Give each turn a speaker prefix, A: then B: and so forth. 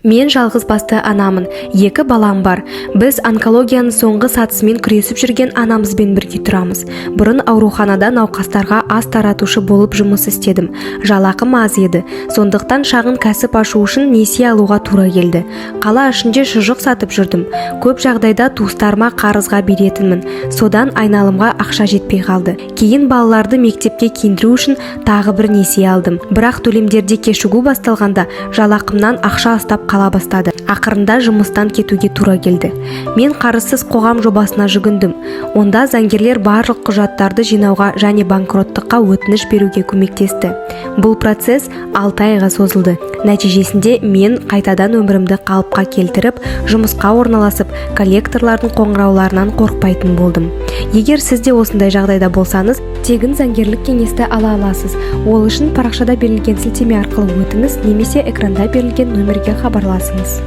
A: Мен жалғыз басты анамын, 2 балам бар. Біз онкологияның соңғы сатысымен күресіп жүрген анамызбен бірге тұрамыз. Бұрын ауруханада науқастарға ас таратушы болып жұмыс істедім. Жалақым аз еді. Сондықтан шағын кәсіп ашу үшін несие алуға тура келді. Қала ішінде шұжық сатып жүрдім. Көп жағдайда туыстарыма қарызға беретінмін. Содан айналымға ақша жетпей қалды. Кейін балаларды мектепке киіндіру үшін тағы бір несие алдым. Бірақ төлемдерде кешігу басталғанда жалақымнан ақша ұстап қала бастады. Ақырында жұмыстан кетуге тура келді. Мен қарызсыз қоғам жобасына жүгіндім. Онда заңгерлер барлық құжаттарды жинауға және банкроттыққа өтініш беруге көмектесті. Бұл процесс 6 айға созылды. Нәтижесінде мен қайтадан өмірімді қалыпқа келтіріп, жұмысқа орналасып, коллекторлардың қоңырауларынан қорықпайтын болдым. Егер сіз де осындай жағдайда болсаңыз, тегін заңгерлік кеңесті ала аласыз. Ол үшін парақшада берілген сілтеме арқылы өтіңіз немесе экранда берілген нөмірге хабарласыңыз.